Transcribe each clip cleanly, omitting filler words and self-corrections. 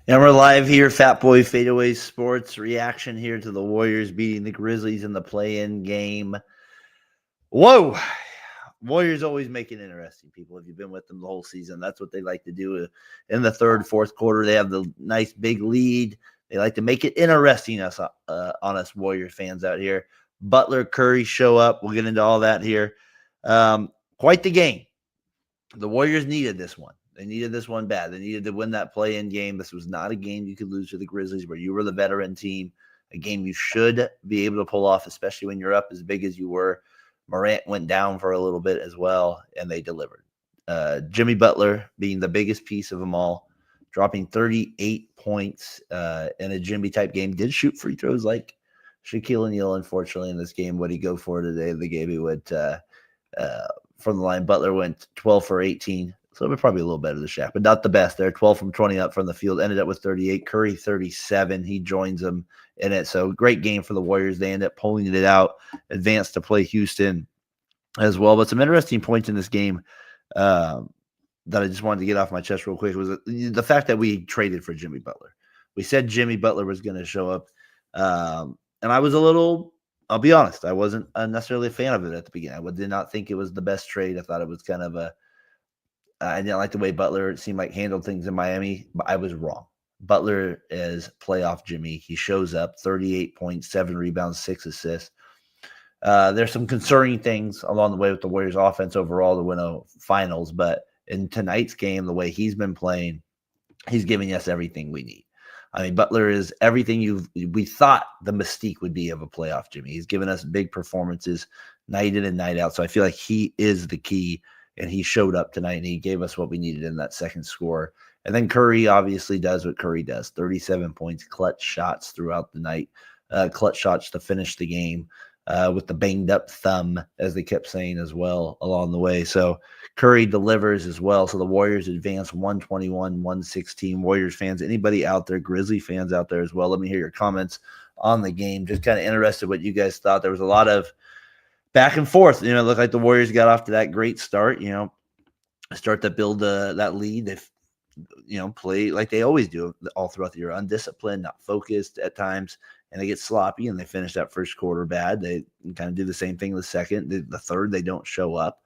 And we're live here, Fat Boy Fadeaway Sports reaction here to the Warriors beating the Grizzlies in the play-in game. Whoa! Warriors always make it interesting, people. If you've been with them the whole season, that's what they like to do in the third, fourth quarter. They have the nice big lead. They like to make it interesting on us Warriors fans out here. Butler, Curry show up. We'll get into all that here. Quite the game. The Warriors needed this one. They needed this one bad. They needed to win that play-in game. This was not a game you could lose to the Grizzlies where you were the veteran team, a game you should be able to pull off, especially when you're up as big as you were. Morant went down for a little bit as well, and they delivered. Jimmy Butler being the biggest piece of them all, dropping 38 points in a Jimmy-type game. Did shoot free throws like Shaquille O'Neal, unfortunately, in this game. What did he go for today? The game he went from the line. Butler went 12 for 18. So probably a little better than Shaq, but not the best there. 12 from 20 up from the field. Ended up with 38. Curry, 37. He joins them in it. So great game for the Warriors. They end up pulling it out, advanced to play Houston as well. But some interesting points in this game that I just wanted to get off my chest real quick was the fact that we traded for Jimmy Butler. We said Jimmy Butler was going to show up. And I was a little, I'll be honest, I wasn't necessarily a fan of it at the beginning. I did not think it was the best trade. I thought it was kind of I didn't like the way Butler, it seemed like, handled things in Miami, but I was wrong. Butler is playoff Jimmy. He shows up, 38 points, 7 rebounds, 6 assists. There's some concerning things along the way with the Warriors offense overall to win a finals, but in tonight's game, the way he's been playing, he's giving us everything we need. I mean, Butler is everything we thought the mystique would be of a playoff Jimmy. He's given us big performances night in and night out, so I feel like he is the key. And he showed up tonight, and he gave us what we needed in that second score. And then Curry obviously does what Curry does, 37 points, clutch shots throughout the night, clutch shots to finish the game with the banged-up thumb, as they kept saying as well along the way. So Curry delivers as well. So the Warriors advance 121-116. Warriors fans, anybody out there, Grizzly fans out there as well, let me hear your comments on the game. Just kind of interested what you guys thought. There was a lot of back and forth. It looked like the Warriors got off to that great start, start to build that lead. They, play like they always do all throughout the year, undisciplined, not focused at times, and they get sloppy, and they finish that first quarter bad. They kind of do the same thing in the second. The third, they don't show up.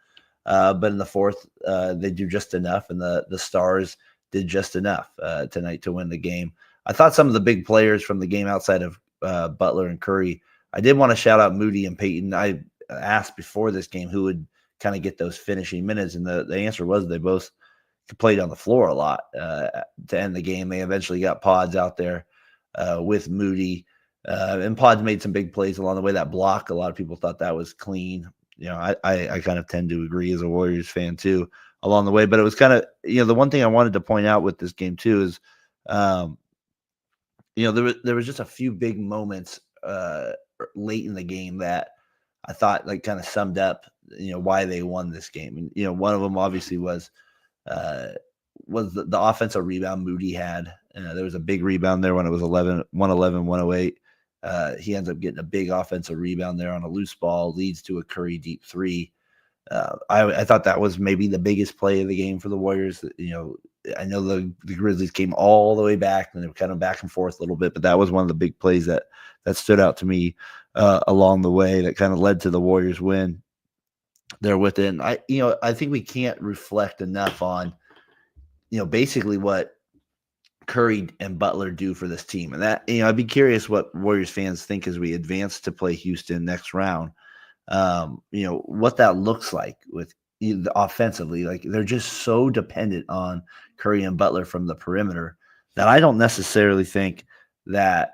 But in the fourth, they do just enough, and the Stars did just enough tonight to win the game. I thought some of the big players from the game outside of Butler and Curry, I did want to shout out Moody and Payton. I asked before this game who would kind of get those finishing minutes, and the answer was they both played on the floor a lot to end the game. They eventually got Pods out there with Moody, and Pods made some big plays along the way. That block, a lot of people thought that was clean. I kind of tend to agree as a Warriors fan too along the way, but it was kind of, the one thing I wanted to point out with this game too is, there was just a few big moments late in the game that I thought kind of summed up, why they won this game. And, one of them obviously was the offensive rebound Moody had. There was a big rebound there when it was 111-108. He ends up getting a big offensive rebound there on a loose ball, leads to a Curry deep three. I thought that was maybe the biggest play of the game for the Warriors. I know the Grizzlies came all the way back, and they were kind of back and forth a little bit, but that was one of the big plays that stood out to me along the way that kind of led to the Warriors win there with it. And I think we can't reflect enough on, basically what Curry and Butler do for this team. And that, I'd be curious what Warriors fans think as we advance to play Houston next round. What that looks like with offensively. Like, they're just so dependent on Curry and Butler from the perimeter that I don't necessarily think that.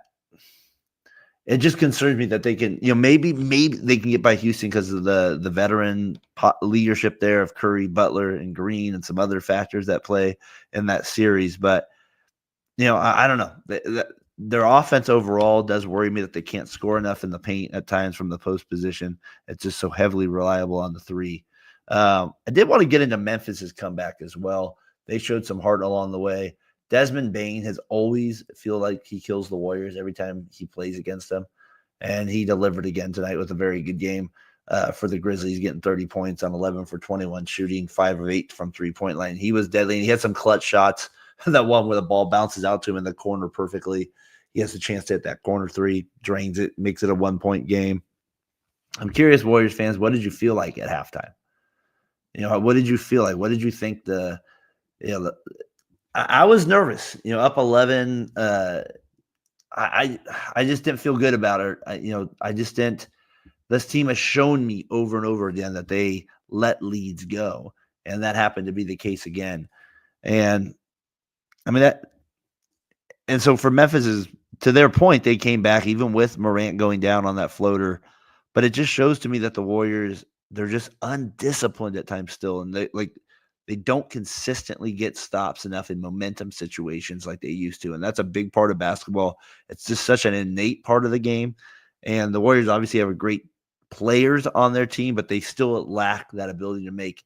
It just concerns me that they can, maybe they can get by Houston because of the veteran leadership there of Curry, Butler, and Green, and some other factors that play in that series. But, I don't know. Their offense overall does worry me that they can't score enough in the paint at times from the post position. It's just so heavily reliable on the three. I did want to get into Memphis's comeback as well. They showed some heart along the way. Desmond Bane has always feel like he kills the Warriors every time he plays against them, and he delivered again tonight with a very good game for the Grizzlies, getting 30 points on 11 for 21 shooting, 5 of 8 from three-point line. He was deadly, and he had some clutch shots that one where the ball bounces out to him in the corner perfectly. He has a chance to hit that corner three, drains it, makes it a 1-point game. I'm curious, Warriors fans, what did you feel like at halftime? What did you feel like? What did you think I was nervous, up 11. I just didn't feel good about it. I just didn't. This team has shown me over and over again that they let leads go, and that happened to be the case again. And I mean that, and so for Memphis is to their point, they came back even with Morant going down on that floater, but it just shows to me that the Warriors, they're just undisciplined at times still, and they don't consistently get stops enough in momentum situations like they used to, and that's a big part of basketball. It's just such an innate part of the game, and the Warriors obviously have a great players on their team, but they still lack that ability to make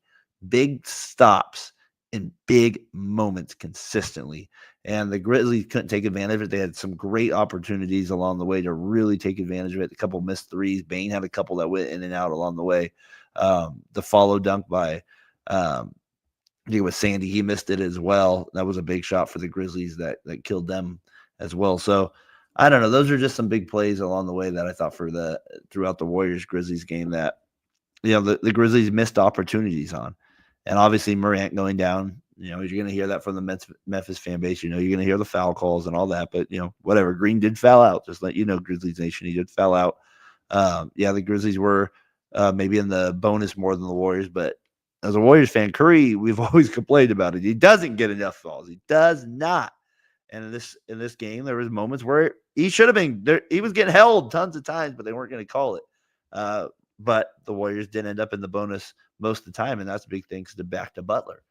big stops in big moments consistently. And the Grizzlies couldn't take advantage of it. They had some great opportunities along the way to really take advantage of it. A couple missed threes. Bane had a couple that went in and out along the way. The follow dunk by I think it was Sandy. He missed it as well. That was a big shot for the Grizzlies that killed them as well. So I don't know. Those are just some big plays along the way that I thought throughout the Warriors Grizzlies game that the Grizzlies missed opportunities on. And obviously Morant going down, you're going to hear that from the Memphis fan base. You're going to hear the foul calls and all that. But, whatever. Green did foul out. Just let you know, Grizzlies Nation, he did foul out. The Grizzlies were maybe in the bonus more than the Warriors. But as a Warriors fan, Curry, we've always complained about it. He doesn't get enough fouls. He does not. And in this game, there was moments where he should have been there. He was getting held tons of times, but they weren't going to call it. But the Warriors did end up in the bonus most of the time, and that's big thanks back to Butler.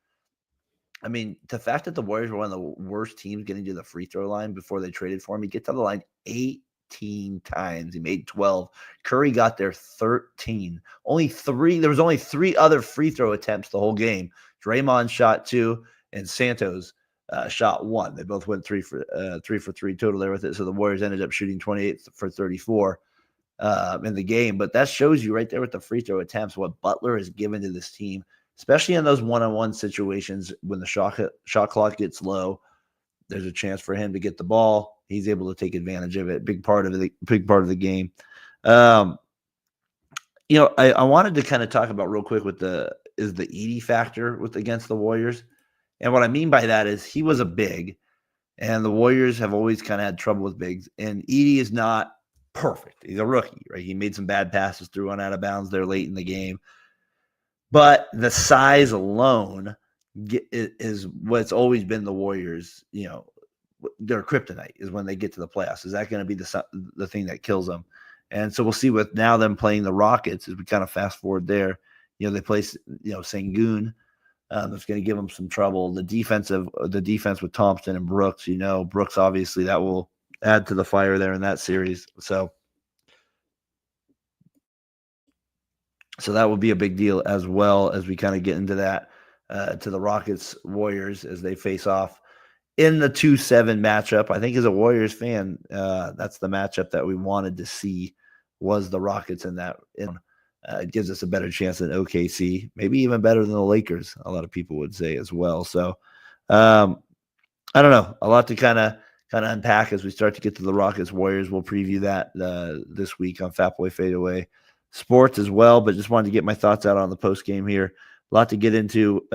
I mean, the fact that the Warriors were one of the worst teams getting to the free throw line before they traded for him, he gets to the line 18 times. He made 12. Curry got there 13. There was only 3 other free throw attempts the whole game. Draymond shot 2, and Santos shot 1. They both went 3 for 3 total there with it. So the Warriors ended up shooting 28 for 34 in the game. But that shows you right there with the free throw attempts what Butler has given to this team, especially in those one-on-one situations when the shot clock gets low. There's a chance for him to get the ball. He's able to take advantage of it. Big part of the game. I wanted to kind of talk about real quick the Edey factor against the Warriors. And what I mean by that is he was a big, and the Warriors have always kind of had trouble with bigs. And Edey is not perfect. He's a rookie, right? He made some bad passes, threw one out of bounds there late in the game. But the size alone is what's always been the Warriors, their kryptonite is when they get to the playoffs. Is that going to be the thing that kills them? And so we'll see with now them playing the Rockets as we kind of fast forward there. They play, Sengun. That's going to give them some trouble. The defense with Thompson and Brooks, Brooks, obviously that will add to the fire there in that series. So that will be a big deal as well as we kind of get into that to the Rockets Warriors as they face off in the 2-7 matchup. I think as a Warriors fan, that's the matchup that we wanted to see was the Rockets in that. It gives us a better chance than OKC, maybe even better than the Lakers, a lot of people would say as well. So I don't know, a lot to kind of unpack as we start to get to the Rockets Warriors. We'll preview that this week on Fat Boy Fadeaway Sports as well, but just wanted to get my thoughts out on the post game here. A lot to get into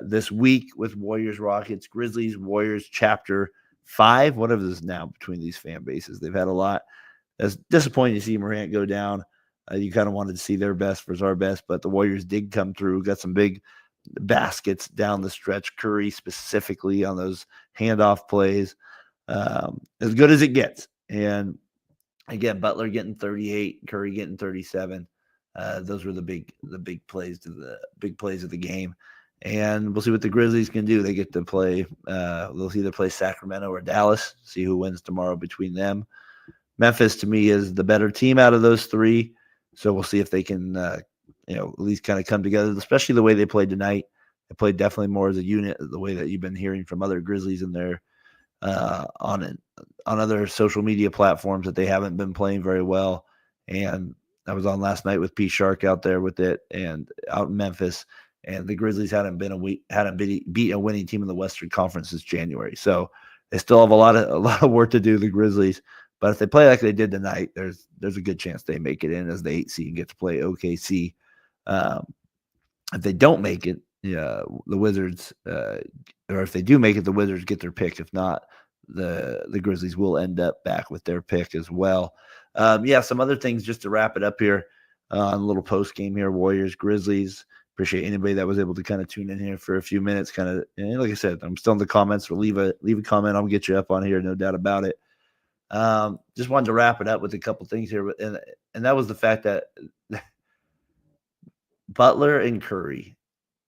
this week with Warriors, Rockets, Grizzlies, Warriors, Chapter 5. Whatever this is now between these fan bases, they've had a lot. It's disappointing to see Morant go down. You kind of wanted to see their best versus our best, but the Warriors did come through. Got some big baskets down the stretch. Curry specifically on those handoff plays, as good as it gets. And again, Butler getting 38, Curry getting 37. Those were the big plays of the game. And we'll see what the Grizzlies can do. They get to play. They'll either play Sacramento or Dallas. See who wins tomorrow between them. Memphis to me is the better team out of those 3. So we'll see if they can, at least kind of come together, especially the way they played tonight. They played definitely more as a unit, the way that you've been hearing from other Grizzlies in their on other social media platforms that they haven't been playing very well. And I was on last night with P Shark out there with it and out in Memphis. and the Grizzlies hadn't beat a winning team in the Western Conference since January. So they still have a lot of work to do, the Grizzlies. But if they play like they did tonight, there's a good chance they make it in as the 8 seed and get to play OKC. If they don't make it, the Wizards, or if they do make it, the Wizards get their pick. If not, the Grizzlies will end up back with their pick as well. Some other things just to wrap it up here on a little post game here. Warriors, Grizzlies. Appreciate anybody that was able to kind of tune in here for a few minutes. Kind of, like I said, I'm still in the comments. So leave a comment. I'll get you up on here, no doubt about it. Just wanted to wrap it up with a couple things here, and that was the fact that Butler and Curry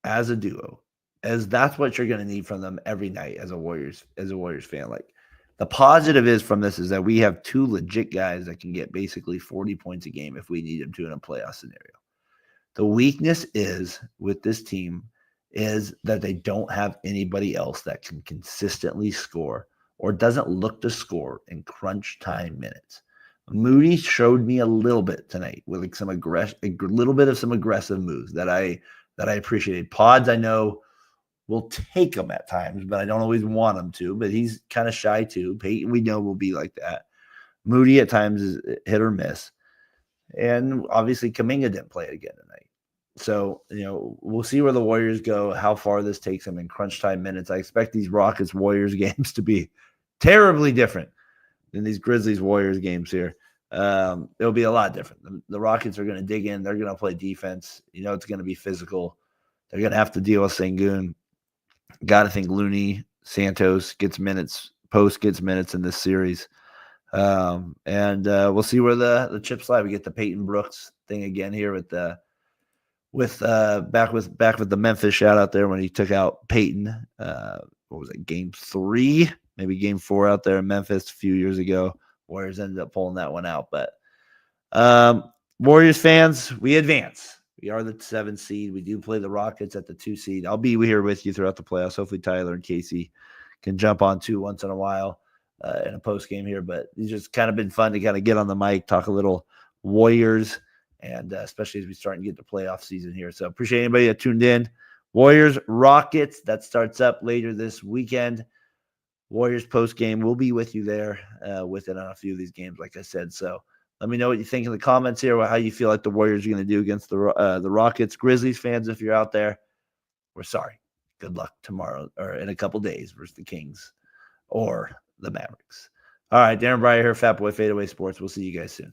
as a duo, as that's what you're going to need from them every night as a Warriors fan. Like, the positive is from this is that we have two legit guys that can get basically 40 points a game if we need them to in a playoff scenario. The weakness is with this team is that they don't have anybody else that can consistently score or doesn't look to score in crunch time minutes. Moody showed me a little bit tonight with like some aggressive moves that I appreciated. Pods, I know, will take them at times, but I don't always want him to. But he's kind of shy too. Peyton, we know, will be like that. Moody at times is hit or miss, and obviously Kuminga didn't play it again tonight. So we'll see where the Warriors go, how far this takes them in crunch time minutes. I expect these Rockets Warriors games to be terribly different than these Grizzlies Warriors games here. It'll be a lot different. The Rockets are going to dig in. They're going to play defense. It's going to be physical. They're going to have to deal with Sengun. Got to think Looney, Santos gets minutes. Post gets minutes in this series. And we'll see where the chips lie. We get the Peyton Brooks thing again here with back with the Memphis shout out there when he took out Peyton. What was it, game 3? Maybe game 4 out there in Memphis a few years ago. Warriors ended up pulling that one out. But Warriors fans, we advance. We are the 7 seed. We do play the Rockets at the 2 seed. I'll be here with you throughout the playoffs. Hopefully Tyler and Casey can jump on too once in a while in a post game here. But it's just kind of been fun to kind of get on the mic, talk a little Warriors, and especially as we start and get the playoff season here. So appreciate anybody that tuned in. Warriors, Rockets, that starts up later this weekend. Warriors post game, we'll be with you there with it on a few of these games, like I said. So let me know what you think in the comments here about how you feel like the Warriors are going to do against the Rockets. Grizzlies fans, if you're out there, we're sorry. Good luck tomorrow or in a couple days versus the Kings or the Mavericks. All right, Darren Breyer here, Fat Boy Fadeaway Sports. We'll see you guys soon.